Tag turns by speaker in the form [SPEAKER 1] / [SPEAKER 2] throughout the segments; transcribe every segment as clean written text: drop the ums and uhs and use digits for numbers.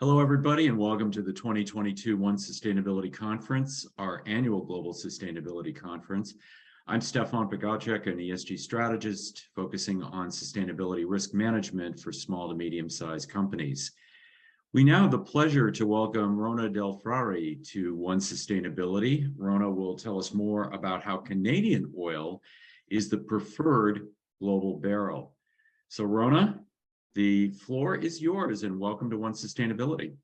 [SPEAKER 1] Hello, everybody, and welcome to the 2022 One Sustainability Conference, our annual Global Sustainability Conference. I'm Stefan Pogacek, an ESG strategist focusing on sustainability risk management for small to medium-sized companies. We now have the pleasure to welcome Rona DelFrari to One Sustainability. Rona will tell us more about how Canadian oil is the preferred global barrel. So Rona, the floor is yours, and welcome to One Sustainability.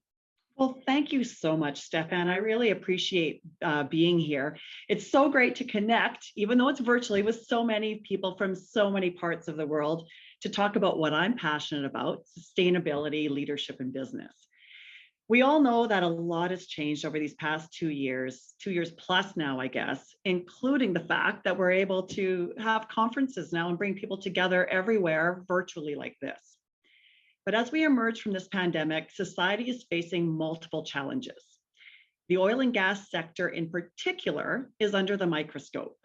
[SPEAKER 2] Well, thank you so much, Stefan. I really appreciate being here. It's so great to connect, even though it's virtually, with so many people from so many parts of the world to talk about what I'm passionate about, sustainability, leadership, and business. We all know that a lot has changed over these past 2 years plus now, I guess, including the fact that we're able to have conferences now and bring people together everywhere virtually like this. But as we emerge from this pandemic, society is facing multiple challenges. The oil and gas sector in particular is under the microscope.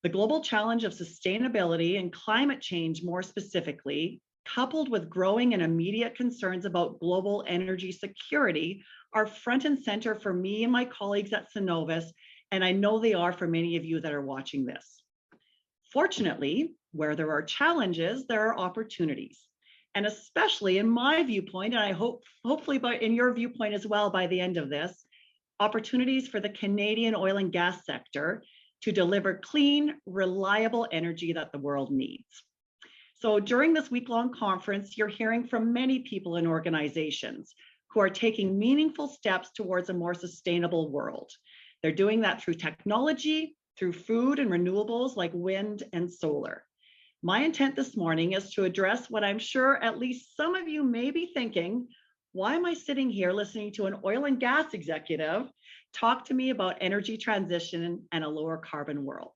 [SPEAKER 2] The global challenge of sustainability and climate change more specifically, coupled with growing and immediate concerns about global energy security, are front and center for me and my colleagues at Synovus, and I know they are for many of you that are watching this. Fortunately, where there are challenges, there are opportunities. And especially in my viewpoint, and I hopefully in your viewpoint as well by the end of this, opportunities for the Canadian oil and gas sector to deliver clean, reliable energy that the world needs. So during this week-long conference, you're hearing from many people and organizations who are taking meaningful steps towards a more sustainable world. They're doing that through technology, through food and renewables like wind and solar. My intent this morning is to address what I'm sure at least some of you may be thinking: why am I sitting here listening to an oil and gas executive talk to me about energy transition and a lower carbon world?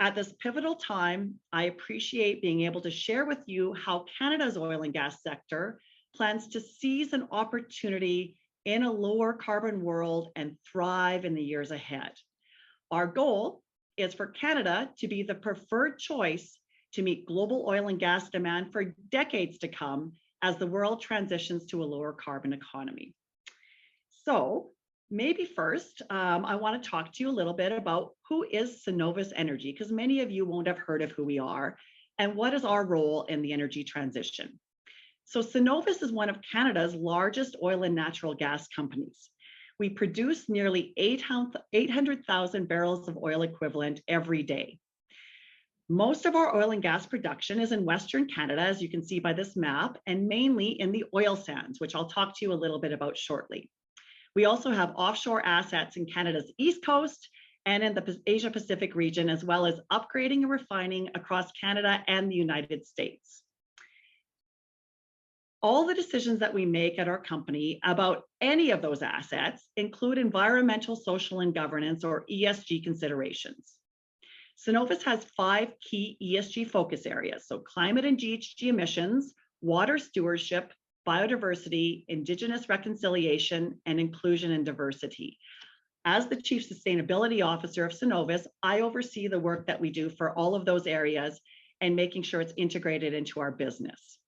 [SPEAKER 2] At this pivotal time, I appreciate being able to share with you how Canada's oil and gas sector plans to seize an opportunity in a lower carbon world and thrive in the years ahead. Our goal is for Canada to be the preferred choice to meet global oil and gas demand for decades to come as the world transitions to a lower carbon economy. So maybe first, I want to talk to you a little bit about who is Synovus Energy, because many of you won't have heard of who we are, and what is our role in the energy transition. So Synovus is one of Canada's largest oil and natural gas companies. We produce nearly 800,000 barrels of oil equivalent every day. Most of our oil and gas production is in Western Canada, as you can see by this map, and mainly in the oil sands, which I'll talk to you a little bit about shortly. We also have offshore assets in Canada's East Coast and in the Asia Pacific region, as well as upgrading and refining across Canada and the United States. All the decisions that we make at our company about any of those assets include environmental, social, and governance, or ESG considerations. Synovus has 5 key ESG focus areas: so climate and GHG emissions, water stewardship, biodiversity, Indigenous reconciliation, and inclusion and diversity. As the Chief Sustainability Officer of Synovus, I oversee the work that we do for all of those areas and making sure it's integrated into our business.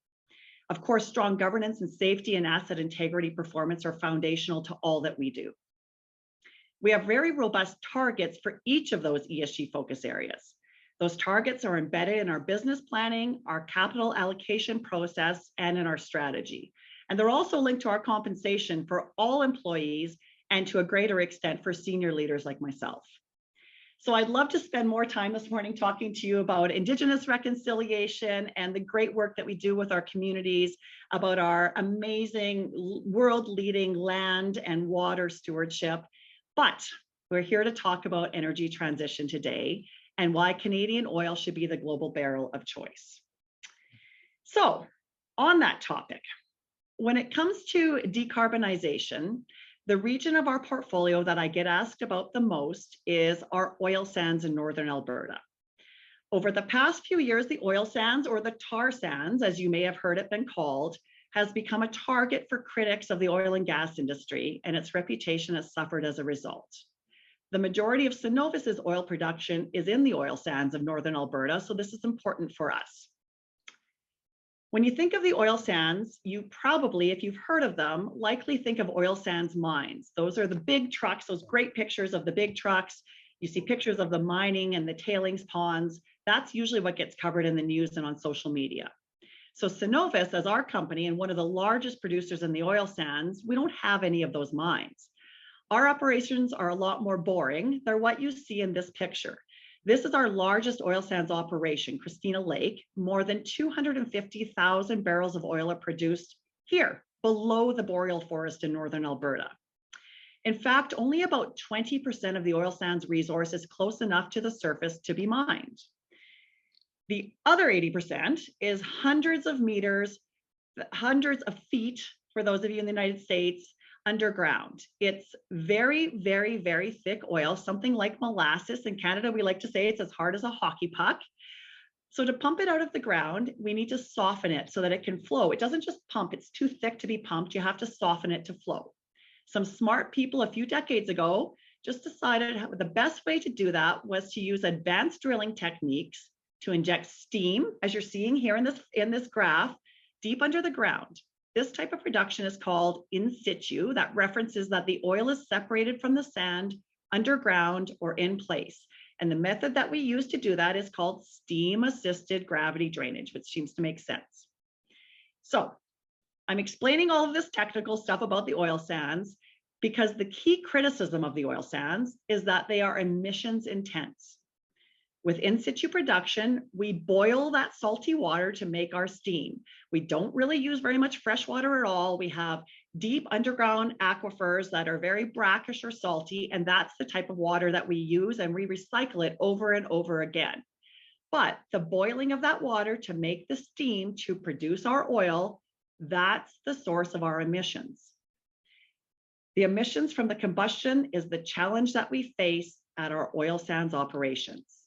[SPEAKER 2] Of course, strong governance and safety and asset integrity performance are foundational to all that we do. We have very robust targets for each of those ESG focus areas. Those targets are embedded in our business planning, our capital allocation process, and in our strategy. And they're also linked to our compensation for all employees and to a greater extent for senior leaders like myself. So I'd love to spend more time this morning talking to you about Indigenous reconciliation and the great work that we do with our communities, about our amazing world-leading land and water stewardship. But we're here to talk about energy transition today and why Canadian oil should be the global barrel of choice. So on that topic, when it comes to decarbonization, the region of our portfolio that I get asked about the most is our oil sands in Northern Alberta. Over the past few years, the oil sands, or the tar sands, as you may have heard it been called, has become a target for critics of the oil and gas industry, and its reputation has suffered as a result. The majority of Synovus's oil production is in the oil sands of Northern Alberta, so this is important for us. When you think of the oil sands, you probably, if you've heard of them, likely think of oil sands mines. Those are the big trucks, those great pictures of the big trucks. You see pictures of the mining and the tailings ponds. That's usually what gets covered in the news and on social media. So Synovus, as our company and one of the largest producers in the oil sands, we don't have any of those mines. Our operations are a lot more boring. They're what you see in this picture. This is our largest oil sands operation, Christina Lake. More than 250,000 barrels of oil are produced here, below the boreal forest in northern Alberta. In fact, only about 20% of the oil sands resource is close enough to the surface to be mined. The other 80% is hundreds of meters, hundreds of feet, for those of you in the United States, underground. It's very, very, very thick oil, something like molasses. In Canada, we like to say it's as hard as a hockey puck. So to pump it out of the ground, we need to soften it so that it can flow. It doesn't just pump, it's too thick to be pumped. You have to soften it to flow. Some smart people a few decades ago just decided the best way to do that was to use advanced drilling techniques to inject steam, as you're seeing here in this graph, deep under the ground. This type of production is called in situ. That references that the oil is separated from the sand underground or in place. And the method that we use to do that is called steam-assisted gravity drainage, which seems to make sense. So I'm explaining all of this technical stuff about the oil sands because the key criticism of the oil sands is that they are emissions intense. With in situ production, we boil that salty water to make our steam. We don't really use very much fresh water at all. We have deep underground aquifers that are very brackish or salty, and that's the type of water that we use, and we recycle it over and over again. But the boiling of that water to make the steam to produce our oil, that's the source of our emissions. The emissions from the combustion is the challenge that we face at our oil sands operations.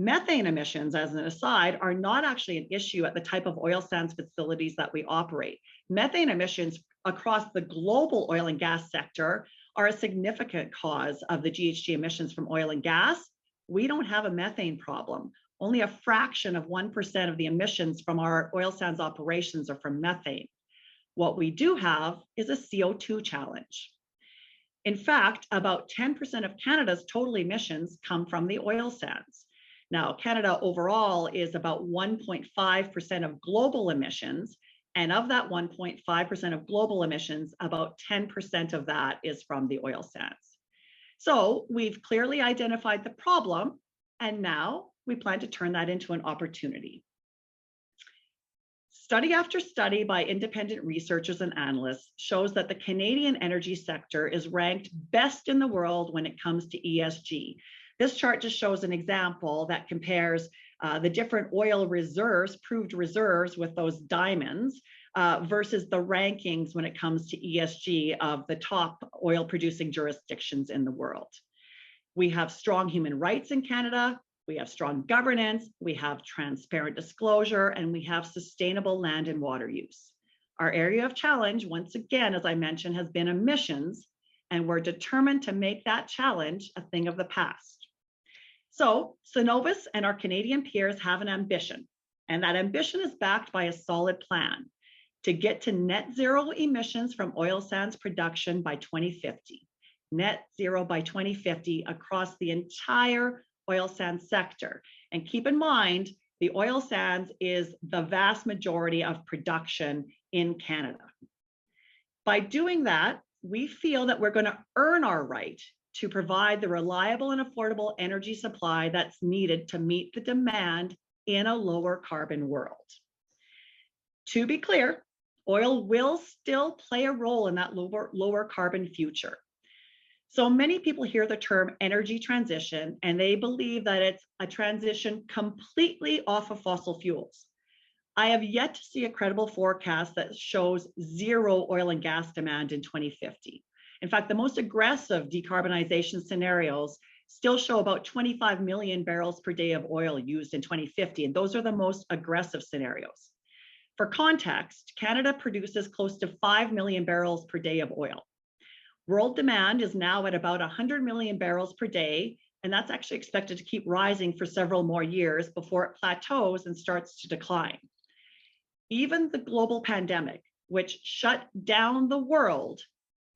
[SPEAKER 2] Methane emissions, as an aside, are not actually an issue at the type of oil sands facilities that we operate. Methane emissions across the global oil and gas sector are a significant cause of the GHG emissions from oil and gas. We don't have a methane problem. Only a fraction of 1% of the emissions from our oil sands operations are from methane. What we do have is a CO2 challenge. In fact, about 10% of Canada's total emissions come from the oil sands. Now, Canada overall is about 1.5% of global emissions, and of that 1.5% of global emissions, about 10% of that is from the oil sands. So we've clearly identified the problem, and now we plan to turn that into an opportunity. Study after study by independent researchers and analysts shows that the Canadian energy sector is ranked best in the world when it comes to ESG. This chart just shows an example that compares the different oil reserves, proved reserves with those diamonds versus the rankings when it comes to ESG of the top oil producing jurisdictions in the world. We have strong human rights in Canada, we have strong governance, we have transparent disclosure, and we have sustainable land and water use. Our area of challenge, once again, as I mentioned, has been emissions, and we're determined to make that challenge a thing of the past. So Synovus and our Canadian peers have an ambition, and that ambition is backed by a solid plan to get to net zero emissions from oil sands production by 2050. Net zero by 2050 across the entire oil sands sector. And keep in mind, the oil sands is the vast majority of production in Canada. By doing that, we feel that we're going to earn our right to provide the reliable and affordable energy supply that's needed to meet the demand in a lower carbon world. To be clear, oil will still play a role in that lower carbon future. So many people hear the term energy transition and they believe that it's a transition completely off of fossil fuels. I have yet to see a credible forecast that shows zero oil and gas demand in 2050. In fact, the most aggressive decarbonization scenarios still show about 25 million barrels per day of oil used in 2050, and those are the most aggressive scenarios. For context, Canada produces close to 5 million barrels per day of oil. World demand is now at about 100 million barrels per day, and that's actually expected to keep rising for several more years before it plateaus and starts to decline. Even the global pandemic, which shut down the world,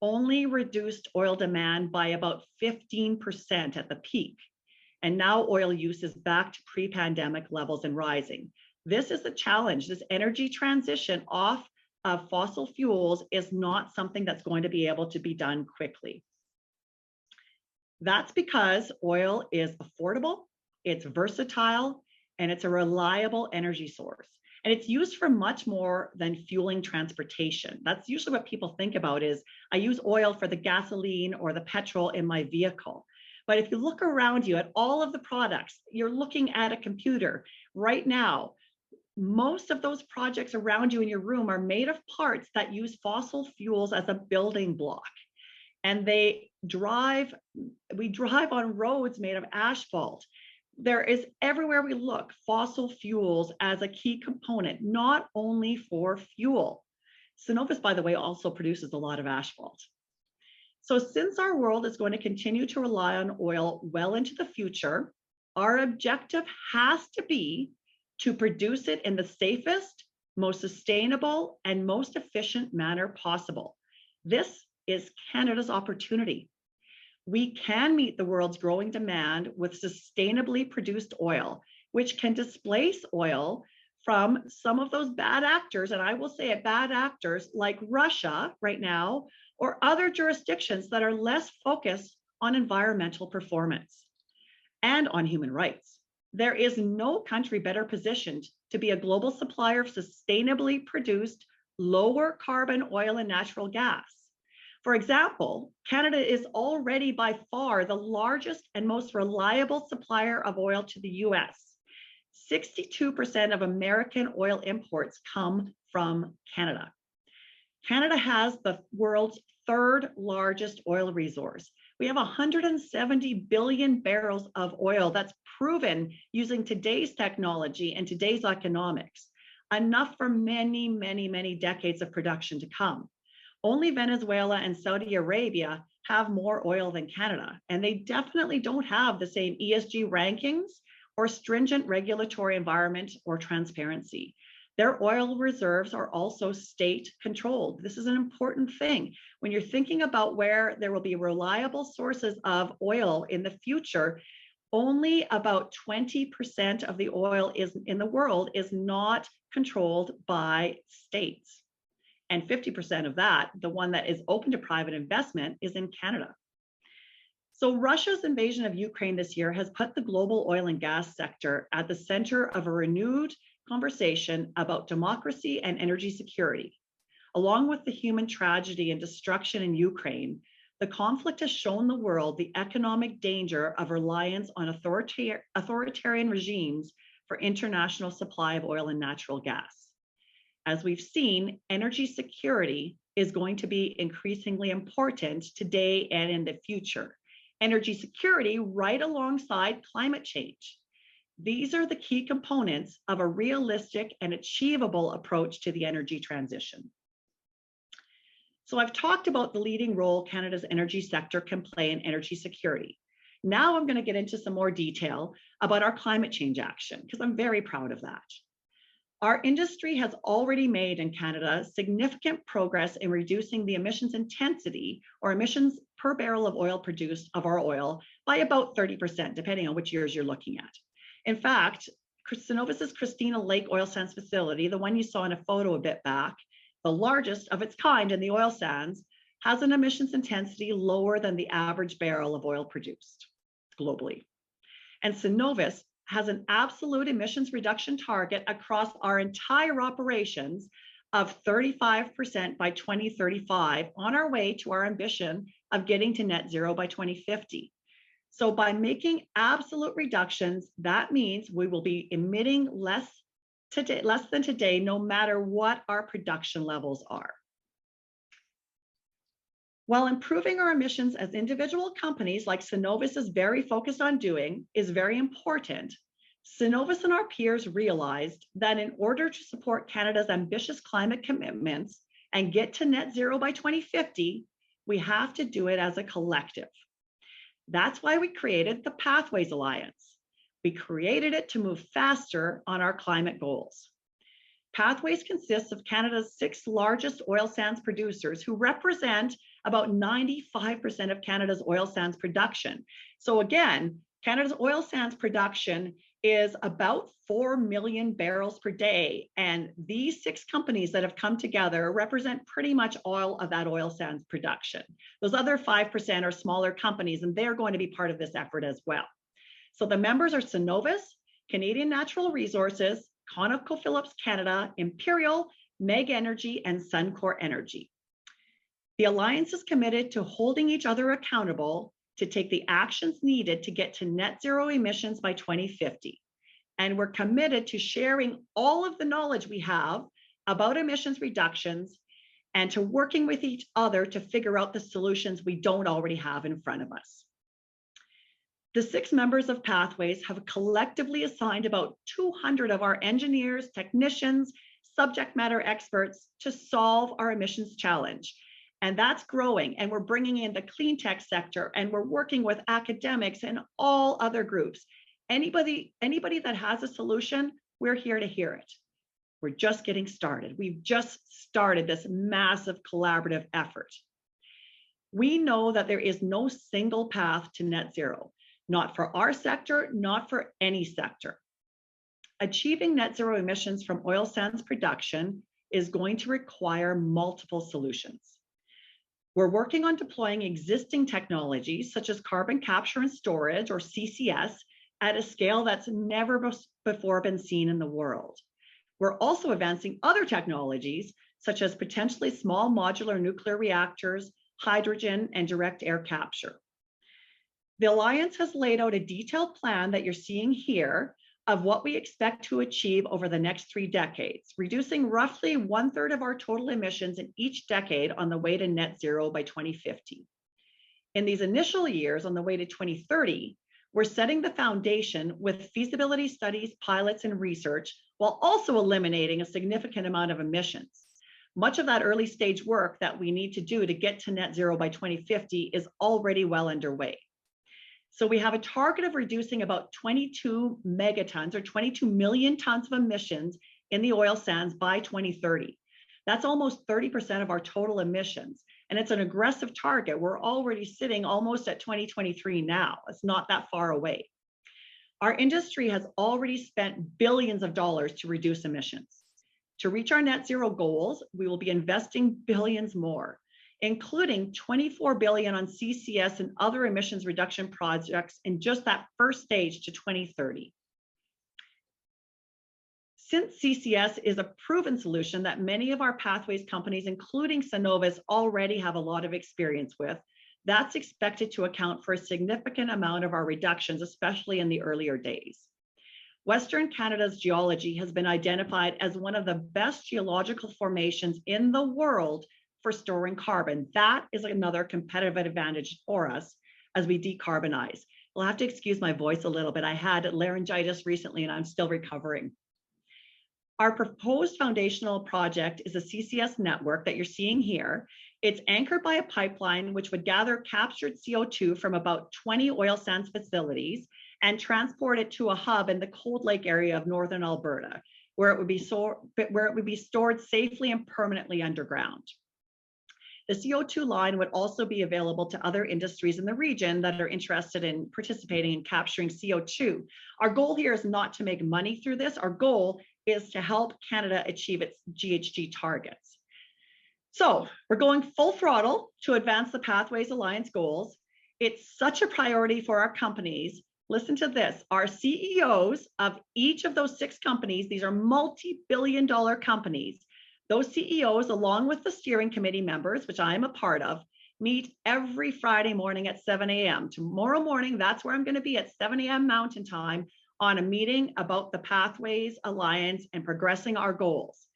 [SPEAKER 2] only reduced oil demand by about 15% at the peak. And now oil use is back to pre-pandemic levels and rising. This is the challenge. This energy transition off of fossil fuels is not something that's going to be able to be done quickly. That's because oil is affordable, it's versatile, and it's a reliable energy source. And it's used for much more than fueling transportation. That's usually what people think about is, I use oil for the gasoline or the petrol in my vehicle. But if you look around you at all of the products, you're looking at a computer right now. Most of those projects around you in your room are made of parts that use fossil fuels as a building block. And we drive on roads made of asphalt. There is, everywhere we look, fossil fuels as a key component, not only for fuel. Synovus, by the way, also produces a lot of asphalt. So since our world is going to continue to rely on oil well into the future, our objective has to be to produce it in the safest, most sustainable, and most efficient manner possible. This is Canada's opportunity. We can meet the world's growing demand with sustainably produced oil, which can displace oil from some of those bad actors, and I will say it, bad actors like Russia right now, or other jurisdictions that are less focused on environmental performance and on human rights. There is no country better positioned to be a global supplier of sustainably produced, lower carbon oil and natural gas. For example, Canada is already by far the largest and most reliable supplier of oil to the US. 62% of American oil imports come from Canada. Canada has the world's third largest oil resource. We have 170 billion barrels of oil that's proven using today's technology and today's economics, enough for many, many, many decades of production to come. Only Venezuela and Saudi Arabia have more oil than Canada, and they definitely don't have the same ESG rankings or stringent regulatory environment or transparency. Their oil reserves are also state controlled. This is an important thing. When you're thinking about where there will be reliable sources of oil in the future, only about 20% of the oil in the world is not controlled by states. And 50% of that, the one that is open to private investment, is in Canada. So Russia's invasion of Ukraine this year has put the global oil and gas sector at the center of a renewed conversation about democracy and energy security. Along with the human tragedy and destruction in Ukraine, the conflict has shown the world the economic danger of reliance on authoritarian regimes for international supply of oil and natural gas. As we've seen, energy security is going to be increasingly important today and in the future. Energy security right alongside climate change. These are the key components of a realistic and achievable approach to the energy transition. So I've talked about the leading role Canada's energy sector can play in energy security. Now I'm going to get into some more detail about our climate change action, because I'm very proud of that. Our industry has already made in Canada significant progress in reducing the emissions intensity, or emissions per barrel of oil produced of our oil, by about 30%, depending on which years you're looking at. In fact, Synovus's Christina Lake oil sands facility, the one you saw in a photo a bit back, the largest of its kind in the oil sands, has an emissions intensity lower than the average barrel of oil produced globally. And Synovus has an absolute emissions reduction target across our entire operations of 35% by 2035, on our way to our ambition of getting to net zero by 2050. So by making absolute reductions, that means we will be emitting less than today, no matter what our production levels are. While improving our emissions as individual companies, like Synovus is very focused on doing, is very important, Synovus and our peers realized that in order to support Canada's ambitious climate commitments and get to net zero by 2050, we have to do it as a collective. That's why we created the Pathways Alliance. We created it to move faster on our climate goals. Pathways consists of Canada's 6 largest oil sands producers who represent about 95% of Canada's oil sands production. So again, Canada's oil sands production is about 4 million barrels per day. And these 6 companies that have come together represent pretty much all of that oil sands production. Those other 5% are smaller companies, and they're going to be part of this effort as well. So the members are Synovus, Canadian Natural Resources, ConocoPhillips Canada, Imperial, Meg Energy, and Suncor Energy. The Alliance is committed to holding each other accountable to take the actions needed to get to net zero emissions by 2050. And we're committed to sharing all of the knowledge we have about emissions reductions and to working with each other to figure out the solutions we don't already have in front of us. The 6 members of Pathways have collectively assigned about 200 of our engineers, technicians, subject matter experts to solve our emissions challenge. And that's growing, and we're bringing in the clean tech sector, and we're working with academics and all other groups. Anybody that has a solution, we're here to hear it. We're just getting started. We've just started this massive collaborative effort. We know that there is no single path to net zero. Not for our sector, not for any sector. Achieving net zero emissions from oil sands production is going to require multiple solutions. We're working on deploying existing technologies such as carbon capture and storage, or CCS, at a scale that's never before been seen in the world. We're also advancing other technologies such as potentially small modular nuclear reactors, hydrogen, and direct air capture. The Alliance has laid out a detailed plan that you're seeing here of what we expect to achieve over the next 3 decades, reducing roughly 1/3 of our total emissions in each decade on the way to net zero by 2050. In these initial years on the way to 2030, we're setting the foundation with feasibility studies, pilots, and research, while also eliminating a significant amount of emissions. Much of that early stage work that we need to do to get to net zero by 2050 is already well underway. So we have a target of reducing about 22 megatons, or 22 million tons of emissions in the oil sands by 2030. That's almost 30% of our total emissions. And it's an aggressive target. We're already sitting almost at 2023 now. It's not that far away. Our industry has already spent billions of dollars to reduce emissions. To reach our net zero goals, we will be investing billions more, including $24 billion on CCS and other emissions reduction projects in just that first stage to 2030. Since CCS is a proven solution that many of our Pathways companies, including Synovus, already have a lot of experience with, that's expected to account for a significant amount of our reductions, especially in the earlier days. Western Canada's geology has been identified as one of the best geological formations in the world for storing carbon. That is another competitive advantage for us as we decarbonize. You'll have to excuse my voice a little bit. I had laryngitis recently and I'm still recovering. Our proposed foundational project is a CCS network that you're seeing here. It's anchored by a pipeline which would gather captured CO2 from about 20 oil sands facilities and transport it to a hub in the Cold Lake area of northern Alberta, where it would be stored safely and permanently underground. The CO2 line would also be available to other industries in the region that are interested in participating in capturing CO2. Our goal here is not to make money through this. Our goal is to help Canada achieve its GHG targets. So we're going full throttle to advance the Pathways Alliance goals. It's such a priority for our companies. Listen to this, our CEOs of each of those 6 companies, these are multi-billion-dollar companies. Those CEOs, along with the steering committee members, which I am a part of, meet every Friday morning at 7 a.m. Tomorrow morning, that's where I'm going to be at 7 a.m. Mountain Time on a meeting about the Pathways Alliance and progressing our goals.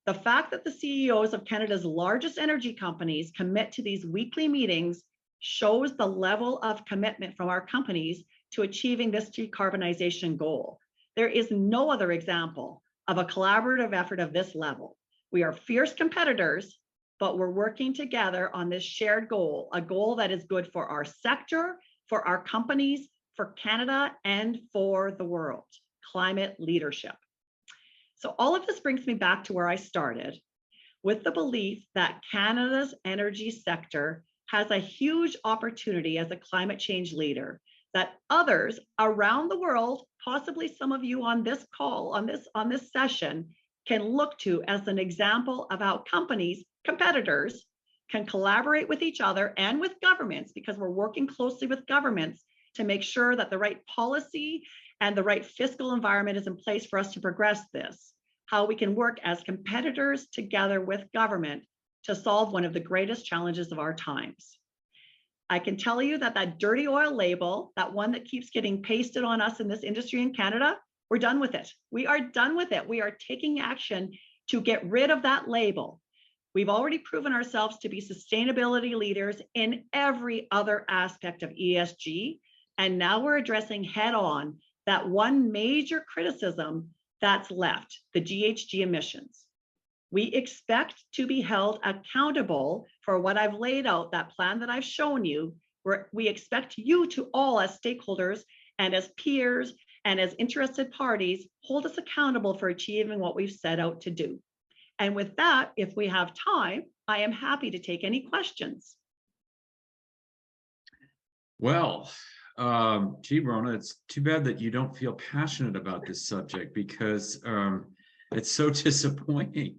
[SPEAKER 2] The fact that the CEOs of Canada's largest energy companies commit to these weekly meetings shows the level of commitment from our companies to achieving this decarbonization goal. There is no other example of a collaborative effort of this level. We are fierce competitors, but we're working together on this shared goal, a goal that is good for our sector, for our companies, for Canada, and for the world, climate leadership. So all of this brings me back to where I started, with the belief that Canada's energy sector has a huge opportunity as a climate change leader that others around the world, possibly some of you on this call, on this session, can look to as an example of how competitors, can collaborate with each other and with governments, because we're working closely with governments to make sure that the right policy and the right fiscal environment is in place for us to progress this. How we can work as competitors together with government to solve one of the greatest challenges of our times. I can tell you that that dirty oil label, that one that keeps getting pasted on us in this industry in Canada, we're done with it. We are done with it. We are taking action to get rid of that label. We've already proven ourselves to be sustainability leaders in every other aspect of ESG. And now we're addressing head on that one major criticism that's left, the GHG emissions. We expect to be held accountable for what I've laid out, that plan that I've shown you, where we expect you to all as stakeholders and as peers and as interested parties, hold us accountable for achieving what we've set out to do. And with that, if we have time, I am happy to take any questions.
[SPEAKER 1] Well, gee, Rona, it's too bad that you don't feel passionate about this subject, because it's so disappointing.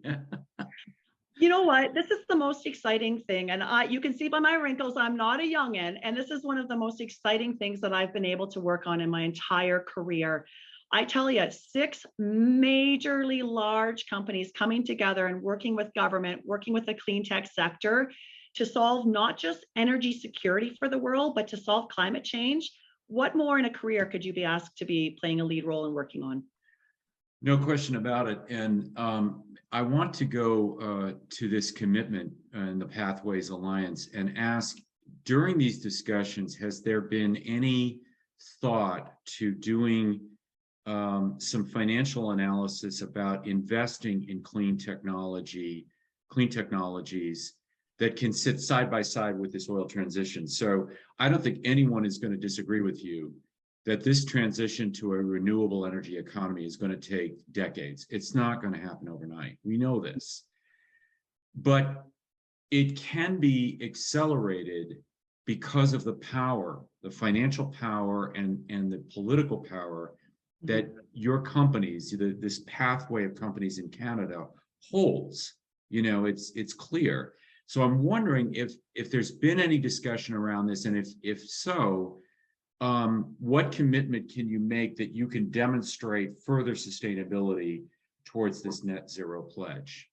[SPEAKER 2] You know what? This is the most exciting thing. And you can see by my wrinkles, I'm not a youngin'. And this is one of the most exciting things that I've been able to work on in my entire career. I tell you, 6 majorly large companies coming together and working with government, working with the clean tech sector to solve not just energy security for the world, but to solve climate change. What more in a career could you be asked to be playing a lead role in working on?
[SPEAKER 1] No question about it. And I want to go to this commitment in the Pathways Alliance and ask, during these discussions, has there been any thought to doing some financial analysis about investing in clean technologies that can sit side by side with this oil transition? So I don't think anyone is going to disagree with you that this transition to a renewable energy economy is going to take decades. It's not going to happen overnight. We know this. But it can be accelerated because of the power, the financial power and the political power that your companies, this pathway of companies in Canada holds. You know, it's clear. So I'm wondering if there's been any discussion around this, and if so, what commitment can you make that you can demonstrate further sustainability towards this net zero pledge?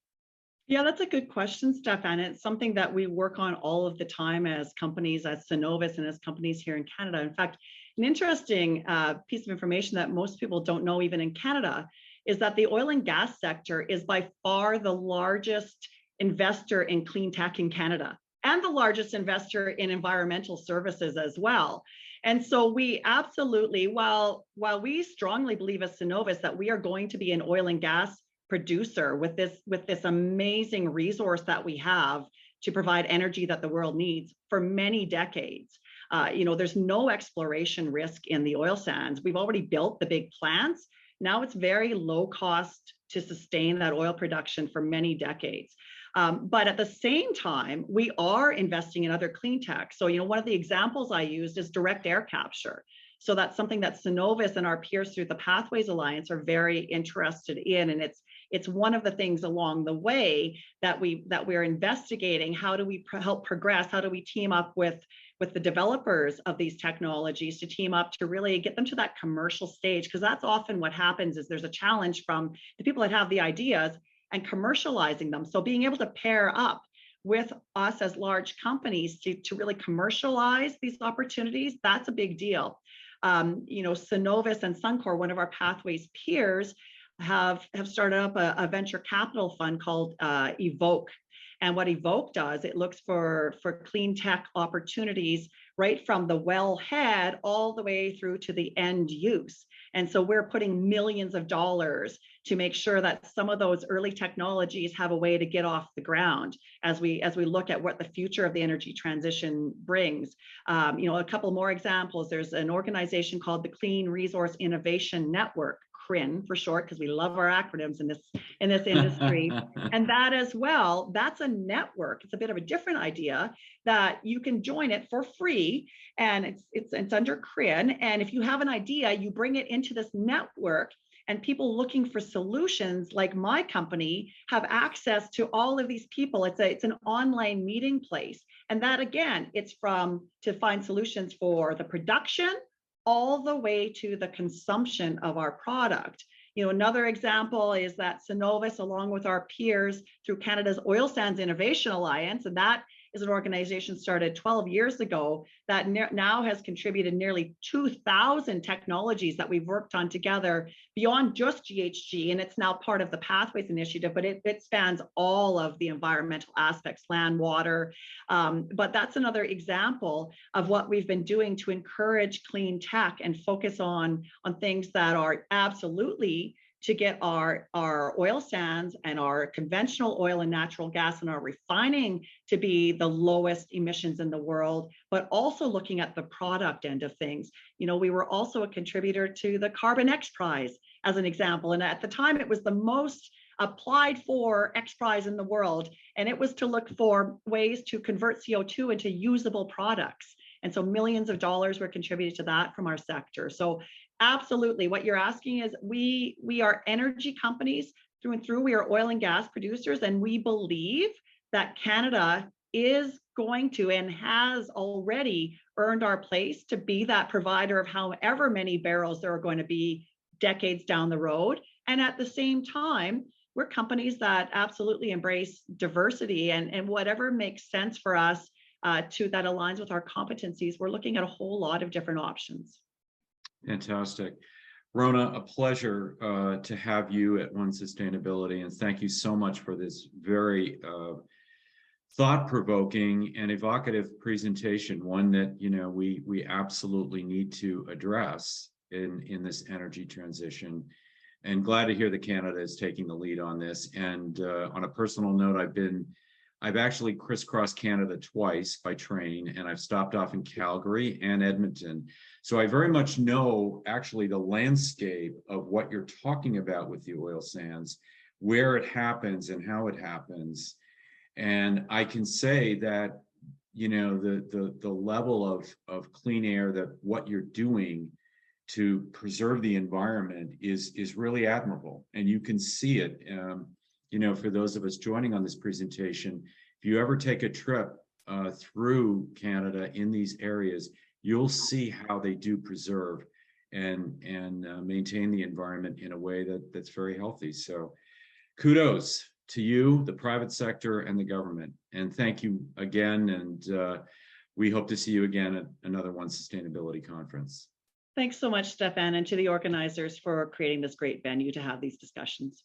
[SPEAKER 2] Yeah, that's a good question, Stefan. It's something that we work on all of the time as companies, as Synovus, and as companies here in Canada. In fact, an interesting piece of information that most people don't know, even in Canada, is that the oil and gas sector is by far the largest investor in clean tech in Canada, and the largest investor in environmental services as well. And so we absolutely, while we strongly believe as Synovus that we are going to be an oil and gas producer with this amazing resource that we have to provide energy that the world needs for many decades. There's no exploration risk in the oil sands. We've already built the big plants. Now it's very low cost to sustain that oil production for many decades. But at the same time, we are investing in other clean tech. So, one of the examples I used is direct air capture. So that's something that Synovus and our peers through the Pathways Alliance are very interested in. And it's one of the things along the way that we're investigating. How do we help progress? How do we team up with the developers of these technologies to team up to really get them to that commercial stage? Because that's often what happens, is there's a challenge from the people that have the ideas and commercializing them. So being able to pair up with us as large companies to really commercialize these opportunities, that's a big deal. Synovus and Suncor, one of our Pathways peers, have started up a venture capital fund called Evoke. And what Evoke does, it looks for clean tech opportunities right from the wellhead all the way through to the end use. And so we're putting millions of dollars to make sure that some of those early technologies have a way to get off the ground as we look at what the future of the energy transition brings. A couple more examples. There's an organization called the Clean Resource Innovation Network, CRIN for short, because we love our acronyms in this industry. And that as well, that's a network. It's a bit of a different idea that you can join it for free, and it's under CRIN. And if you have an idea, you bring it into this network, and people looking for solutions like my company have access to all of these people. It's an online meeting place. And that, again, it's to find solutions for the production all the way to the consumption of our product. Another example is that Synovus, along with our peers through Canada's Oil Sands Innovation Alliance, and that is an organization started 12 years ago that now has contributed nearly 2,000 technologies that we've worked on together beyond just GHG, and it's now part of the Pathways Initiative, but it spans all of the environmental aspects, land, water. But that's another example of what we've been doing to encourage clean tech and focus on things that are absolutely to get our oil sands and our conventional oil and natural gas and our refining to be the lowest emissions in the world, but also looking at the product end of things. We were also a contributor to the Carbon X Prize as an example. And at the time, it was the most applied for X Prize in the world. And it was to look for ways to convert CO2 into usable products. And so millions of dollars were contributed to that from our sector. So absolutely, what you're asking is we are energy companies through and through. We are oil and gas producers, and we believe that Canada is going to and has already earned our place to be that provider of however many barrels there are going to be decades down the road. And at the same time, we're companies that absolutely embrace diversity, and whatever makes sense for us that aligns with our competencies, we're looking at a whole lot of different options.
[SPEAKER 1] Fantastic. Rona, a pleasure to have you at One Sustainability, and thank you so much for this very thought-provoking and evocative presentation, one that we absolutely need to address in this energy transition. And glad to hear that Canada is taking the lead on this. And on a personal note, I've actually crisscrossed Canada twice by train, and I've stopped off in Calgary and Edmonton. So I very much know actually the landscape of what you're talking about with the oil sands, where it happens and how it happens. And I can say that, the level of clean air, that what you're doing to preserve the environment is really admirable. And you can see it. For those of us joining on this presentation, if you ever take a trip through Canada in these areas, you'll see how they do preserve and maintain the environment in a way that's very healthy. So kudos to you, the private sector, and the government. And thank you again. And we hope to see you again at another One Sustainability Conference.
[SPEAKER 2] Thanks so much, Stefan, and to the organizers for creating this great venue to have these discussions.